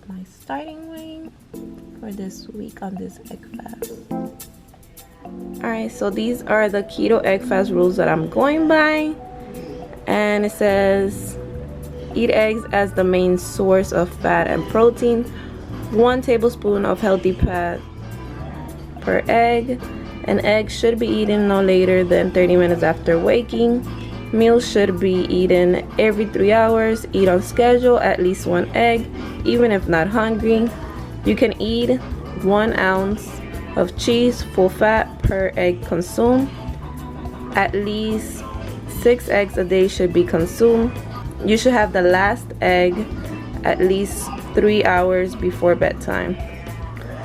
my starting weight for this week on this egg fast. Alright, so these are the keto egg fast rules that I'm going by. And it says eat eggs as the main source of fat and protein. 1 tablespoon of healthy fat per egg. An egg should be eaten no later than 30 minutes after waking. Meals should be eaten every 3 hours. Eat on schedule, at least 1 egg, even if not hungry. You can eat 1 ounce of cheese, full fat, per egg consumed. At least 6 eggs a day should be consumed. You should have the last egg at least 3 hours before bedtime.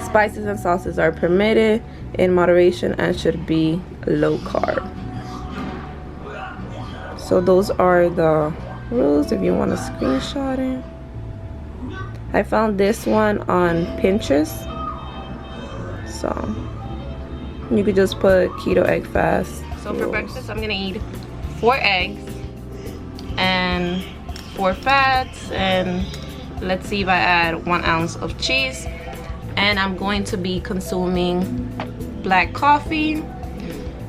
Spices and sauces are permitted in moderation and should be low carb. So those are the rules if you want to screenshot it. I found this one on Pinterest. So you could just put keto egg fast. So for breakfast I'm gonna eat 4 eggs and 4 fats, and let's see if I add 1 ounce of cheese. And I'm going to be consuming black coffee,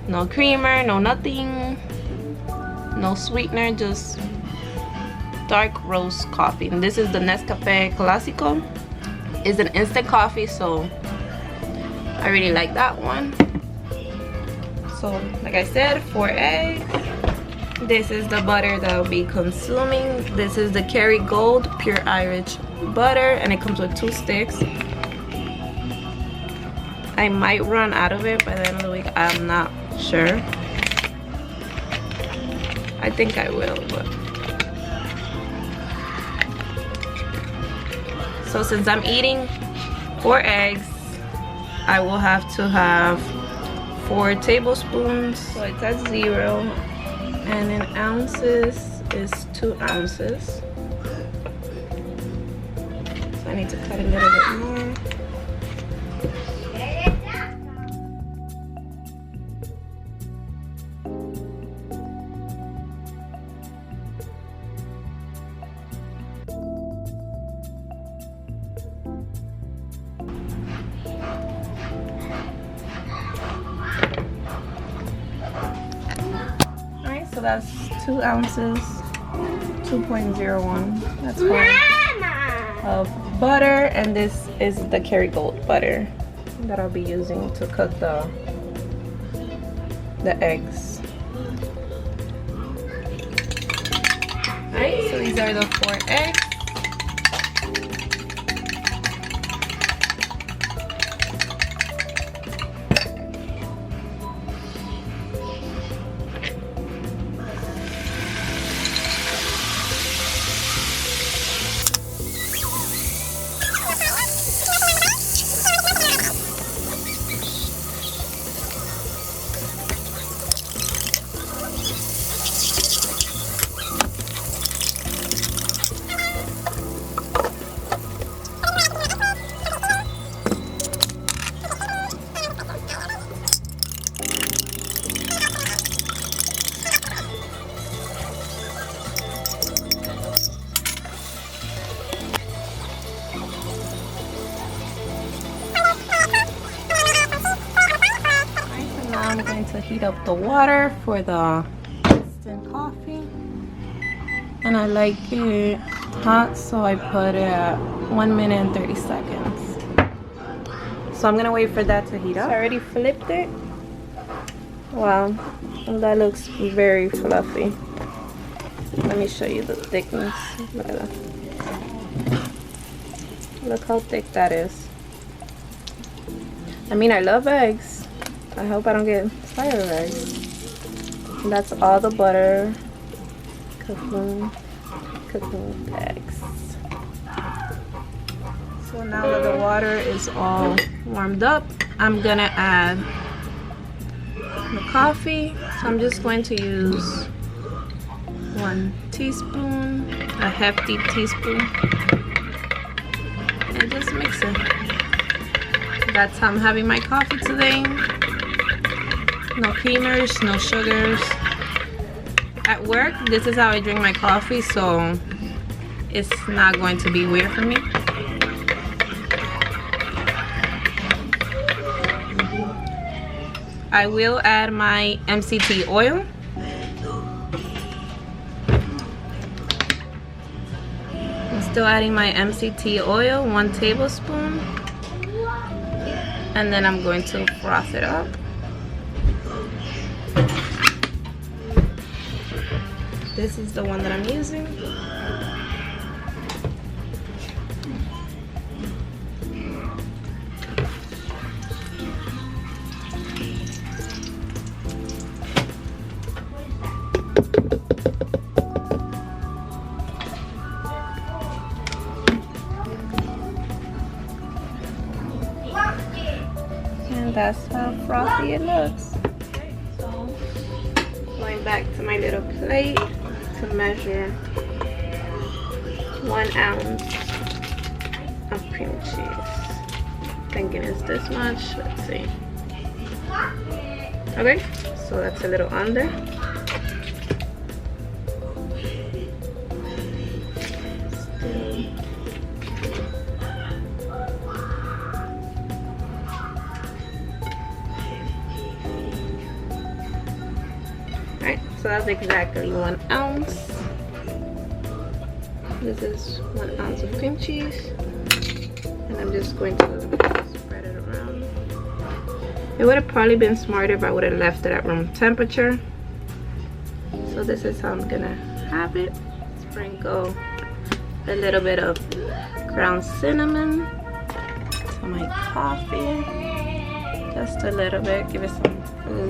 no creamer, no nothing. No sweetener, just dark roast coffee. And this is the Nescafe Clásico. It's an instant coffee, so I really like that one. So like I said, 4 eggs. This is the butter that I'll be consuming. This is the Kerrygold pure Irish butter, and it comes with 2 sticks. I might run out of it by the end of the week. I'm not sure. I think I will, but so since I'm eating 4 eggs, I will have to have 4 tablespoons. So it's at 0, and in ounces is 2 ounces. So I need to cut a little bit more. So that's 2 ounces, 2.01. That's fine. Of butter, and this is the Kerrygold butter that I'll be using to cook the eggs. Alright, so these are the 4 eggs. I'm going to heat up the water for the instant coffee, and I like it hot, so I put it at 1 minute and 30 seconds. So I'm gonna wait for that to heat up. So I already flipped it. Wow, that looks very fluffy. Let me show you the thickness. Look at that. Look how thick that is. I mean, I love eggs. I hope I don't get tired of eggs. And that's all the butter cooking with eggs. So now that the water is all warmed up, I'm gonna add the coffee. So I'm just going to use 1 teaspoon, a hefty teaspoon, and just mix it. That's how I'm having my coffee today. No creamers, no sugars. At work, this is how I drink my coffee, so it's not going to be weird for me. I will add my MCT oil. I'm still adding my MCT oil, 1 tablespoon. And then I'm going to froth it up. This is the one that I'm using. And that's how frothy it looks. Okay, so going back to my little plate to measure 1 ounce of cream cheese. Thinking it's this much. Let's see. Okay, so that's a little under. So that's exactly 1 ounce. This is 1 ounce of cream cheese. And I'm just going to spread it around. It would have probably been smarter if I would have left it at room temperature. So this is how I'm gonna have it. Sprinkle a little bit of ground cinnamon to my coffee. Just a little bit, give it some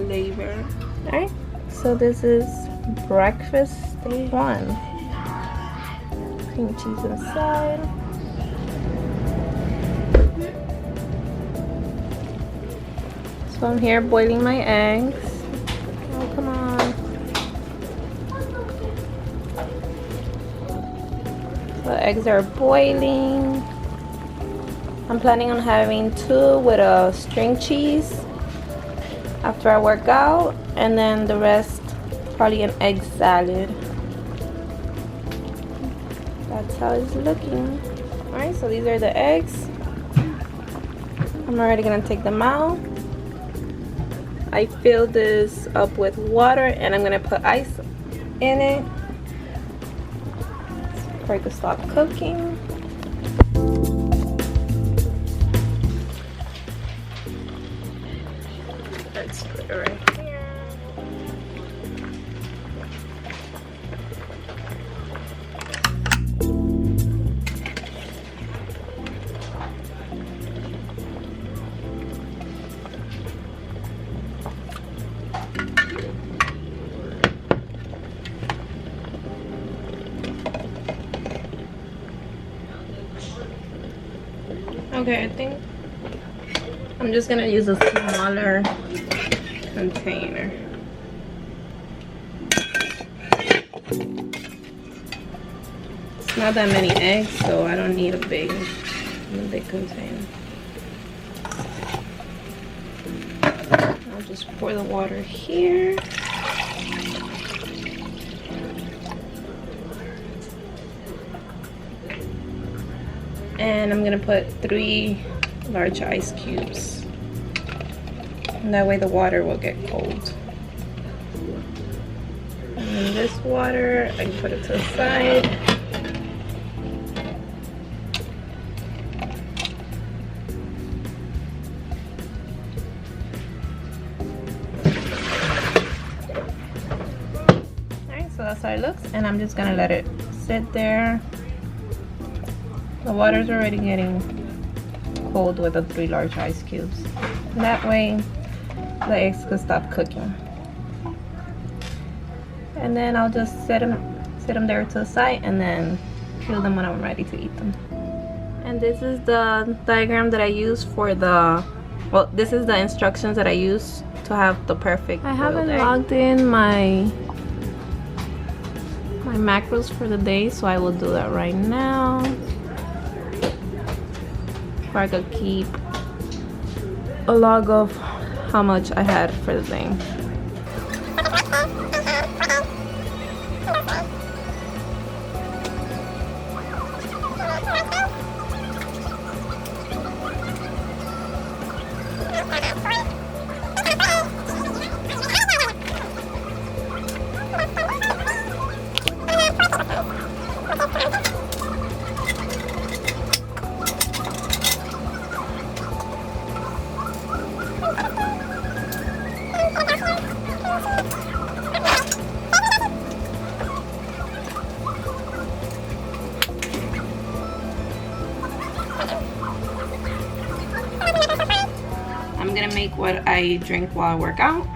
flavor. Alright. So this is breakfast day 1. Cream cheese inside. So I'm here boiling my eggs. Oh, come on. So eggs are boiling. I'm planning on having 2 with a string cheese after I work out, and then the rest probably an egg salad. That's how it's looking. Alright, so these are the eggs. I'm already gonna take them out. I fill this up with water and I'm gonna put ice in it for it to stop cooking. Let's put it right here. Okay, I think I'm just gonna use a smaller container. It's not that many eggs, so I don't need a big container. I'll just pour the water here. And I'm gonna put 3 large ice cubes. And that way the water will get cold. And then this water, I can put it to the side. Alright, so that's how it looks. And I'm just gonna let it sit there. The water's already getting cold with the 3 large ice cubes. And that way the eggs can stop cooking. And then I'll just set them there to the side and then peel them when I'm ready to eat them. And this is the diagram that I use for the, well, this is the instructions that I use to have the perfect boiled egg. I haven't logged in my macros for the day, so I will do that right now. I could keep a log of how much I had for the day. I'm gonna make what I drink while I work out.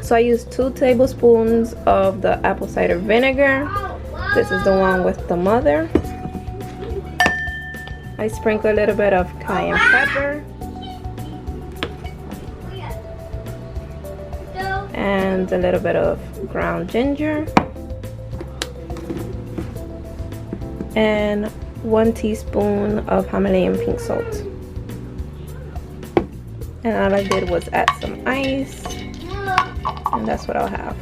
So I used 2 tablespoons of the apple cider vinegar. This is the one with the mother. I sprinkle a little bit of cayenne pepper and a little bit of ground ginger and 1 teaspoon of Himalayan pink salt. And all I did was add some ice, and that's what I'll have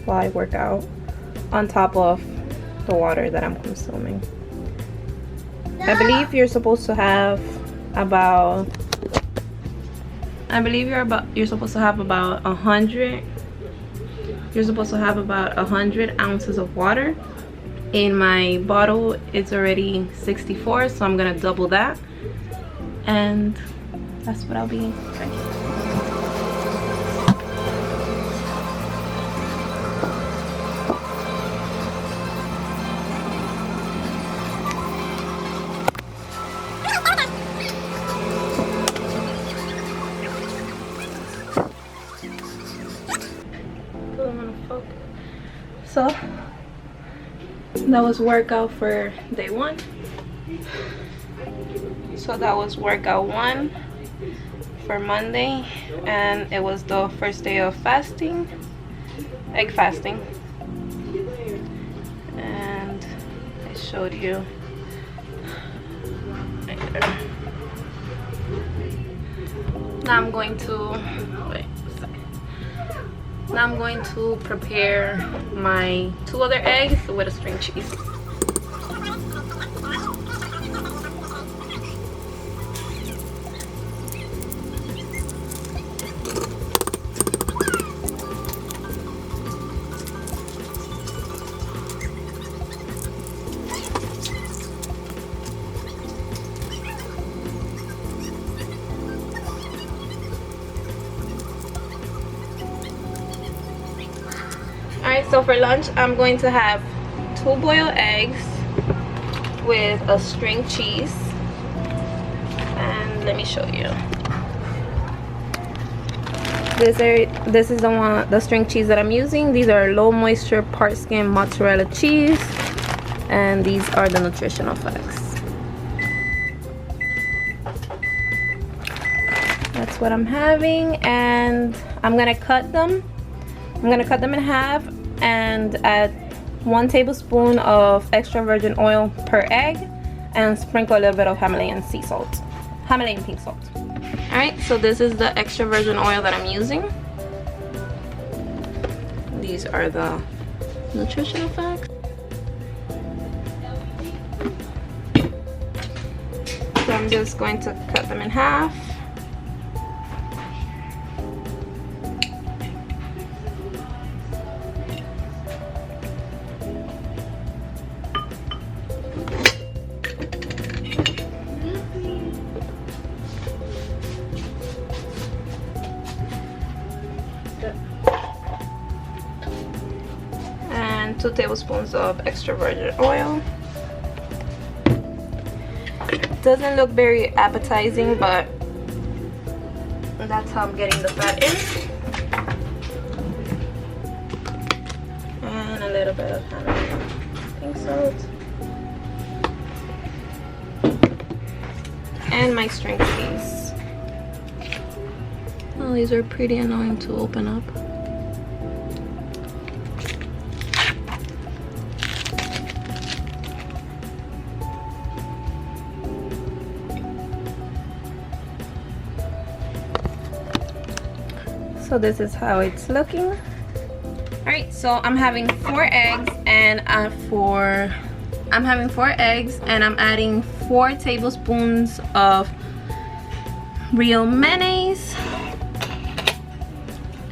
while I work out on top of the water that I'm consuming. I believe you're supposed to have about you're supposed to have about 100 ounces of water. In my bottle it's already 64, so I'm gonna double that, and that's what I'll be drinking. So that was workout for day 1. So that was workout 1 for Monday, and it was the first day of fasting, egg fasting, and I showed you right there. Now I'm going to prepare my 2 other eggs with a string cheese. Alright, so for lunch I'm going to have 2 boiled eggs with a string cheese, and let me show you. This is the string cheese that I'm using. These are low moisture part skim mozzarella cheese, and these are the nutritional facts. That's what I'm having, and I'm gonna cut them in half and add 1 tablespoon of extra virgin oil per egg, and sprinkle a little bit of Himalayan pink salt. Alright, so this is the extra virgin oil that I'm using. These are the nutritional facts. So I'm just going to cut them in half. And 2 tablespoons of extra virgin oil. Doesn't look very appetizing, but that's how I'm getting the fat in. And a little bit of Himalayan pink salt. And my string cheese. Oh, these are pretty annoying to open up. So this is how it's looking. All right, so I'm having 4 eggs and I'm adding 4 tablespoons of real mayonnaise,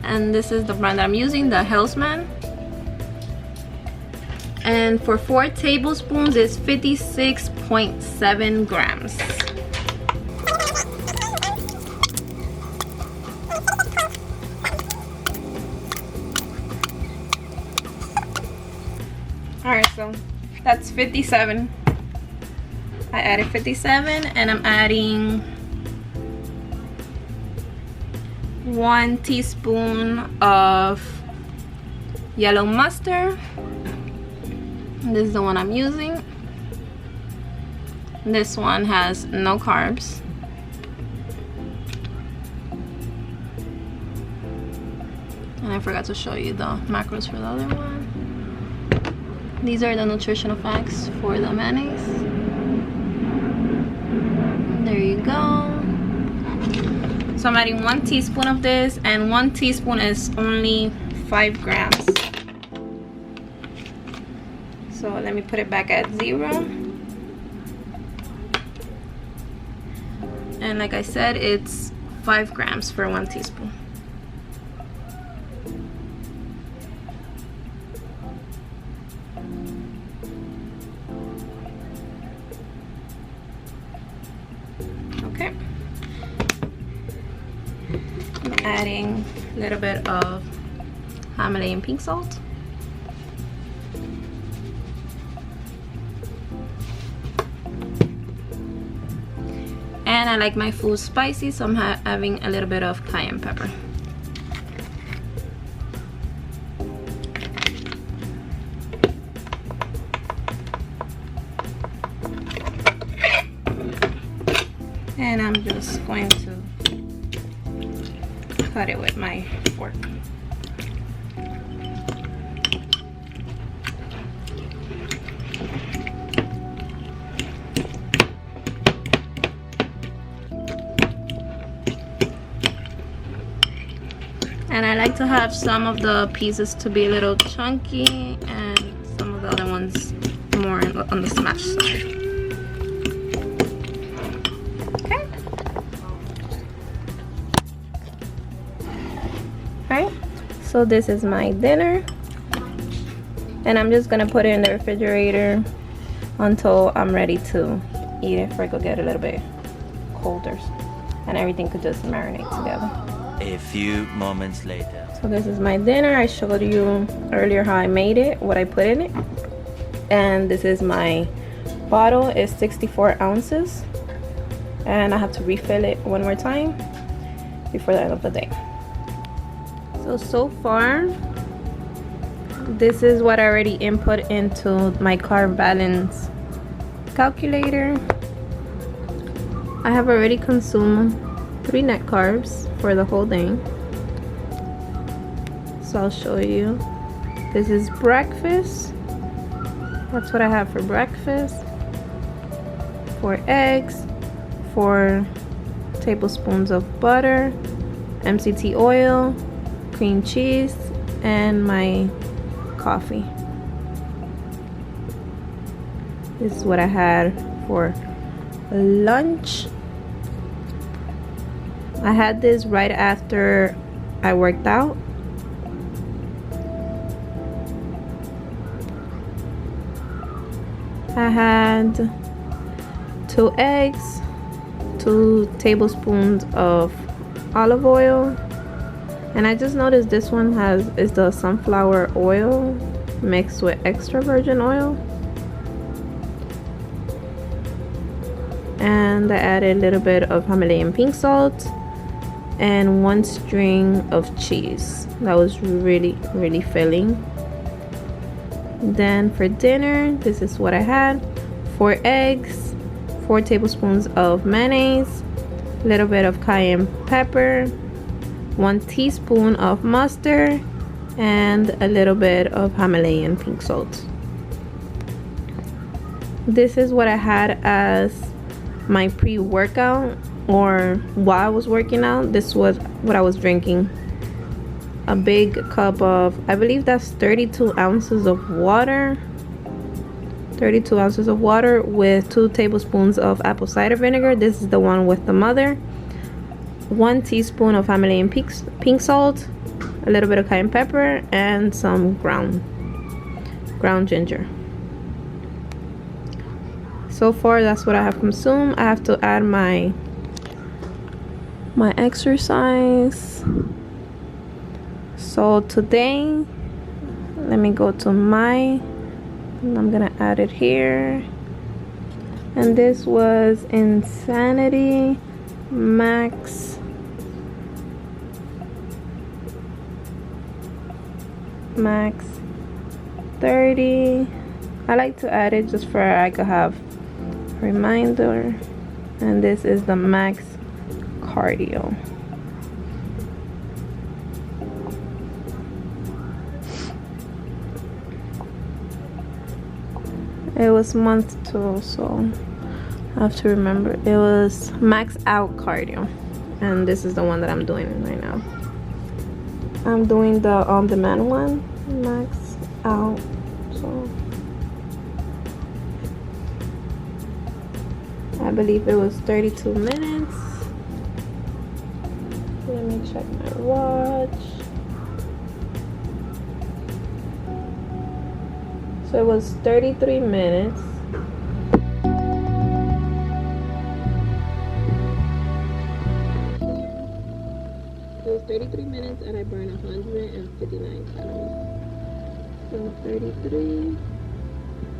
and this is the brand that I'm using, the Hellsman. And for 4 tablespoons is 56.7 grams. Alright, so that's 57. I added 57, and I'm adding 1 teaspoon of yellow mustard. This is the one I'm using. This one has no carbs. And I forgot to show you the macros for the other one. These are the nutritional facts for the mayonnaise. There you go. So I'm adding 1 teaspoon of this, and 1 teaspoon is only 5 grams. So let me put it back at 0. And like I said, it's 5 grams for 1 teaspoon. Okay. I'm adding a little bit of Himalayan pink salt. And I like my food spicy, so I'm having a little bit of cayenne pepper. And I'm just going to cut it with my fork. And I like to have some of the pieces to be a little chunky and some of the other ones more on the smash side. Okay. Alright, so this is my dinner. And I'm just gonna put it in the refrigerator until I'm ready to eat it, for it could get a little bit colder and everything could just marinate together. A few moments later. So this is my dinner. I showed you earlier how I made it, what I put in it. And this is my bottle. It's 64 ounces. And I have to refill it one more time before the end of the day. So far, this is what I already input into my carb balance calculator. I have already consumed 3 net carbs for the whole day. So I'll show you. This is breakfast. That's what I have for breakfast. 4 eggs, 4 tablespoons of butter, MCT oil, cream cheese, and my coffee. This is what I had for lunch. I had this right after I worked out. I had 2 eggs, 2 tablespoons of olive oil, and I just noticed this one is the sunflower oil mixed with extra virgin oil. And I added a little bit of Himalayan pink salt and 1 string of cheese. That was really filling. Then for dinner, this is what I had: 4 eggs, 4 tablespoons of mayonnaise, a little bit of cayenne pepper, 1 teaspoon of mustard, and a little bit of Himalayan pink salt. This is what I had as my pre-workout, or while I was working out. This was what I was drinking. A big cup of, I believe that's 32 ounces of water. 32 ounces of water with 2 tablespoons of apple cider vinegar. This is the one with the mother. 1 teaspoon of Himalayan pink salt, a little bit of cayenne pepper, and some ground ginger. So far, that's what I have consumed. I have to add my exercise. So today, let me go to and I'm gonna add it here. And this was Insanity Max 30. I like to add it just for I could have a reminder. And this is the Max Cardio. It was month 2, so I have to remember. It was Max Out Cardio, and this is the one that I'm doing right now. I'm doing the on-demand one, Max Out. So I believe it was 32 minutes. Let me check my watch. So it was 33 minutes. It was 33 minutes and I burned 159 calories. So 33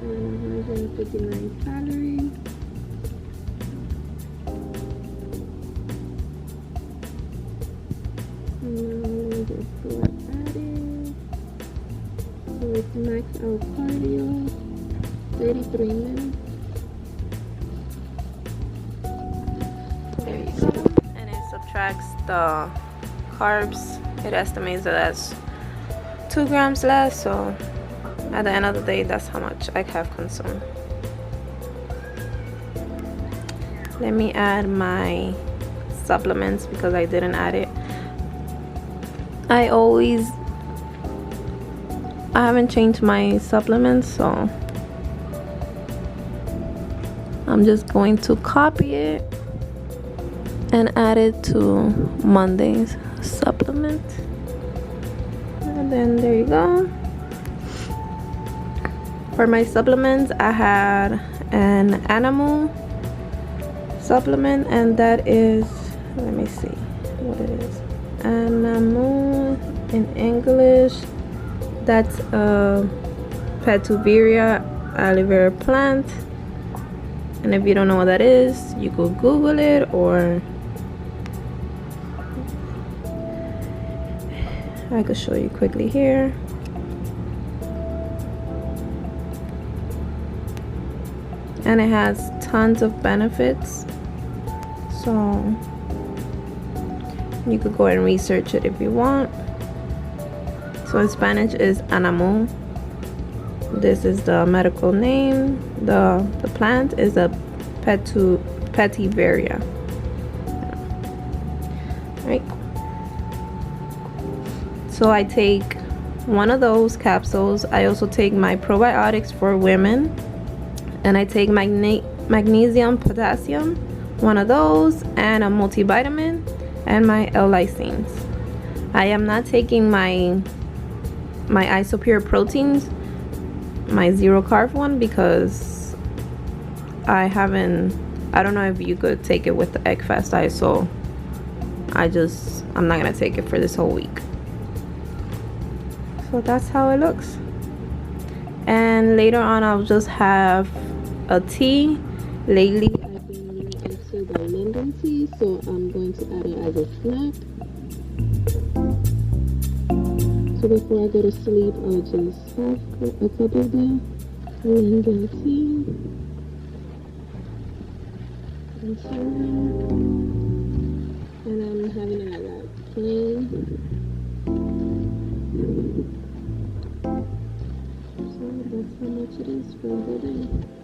and 159 calories. And now let me just go at it. So it's Max Out Cardio, 33 minutes. There you go. And it subtracts the carbs. It estimates that that's 2 grams less. So at the end of the day, that's how much I have consumed. Let me add my supplements because I didn't add it. I haven't changed my supplements, so I'm just going to copy it and add it to Monday's supplement. And then there you go. For my supplements, I had an animal supplement, and that is, let me see what it is. Animal in English, that's a Petiveria aloe vera plant. And if you don't know what that is, you could Google it, or I could show you quickly here. And it has tons of benefits, so you could go and research it if you want. So in Spanish is animal. This is the medical name. The plant is a Petiveria. Right. So I take one of those capsules. I also take my probiotics for women, and I take magnesium, potassium, one of those, and a multivitamin, and my L-lysines. I am not taking my Isopure proteins, my 0 carb one, because I don't know if you could take it with the egg fast diet, so I'm not gonna take it for this whole week. So that's how it looks. And later on I'll just have a tea. Lately I've been really into the linden tea, so I'm going to add it as a snack. So before I go to sleep, I'll just have a cup of the linden tea. And I'm having it like that, plain. how much it is for a whole day.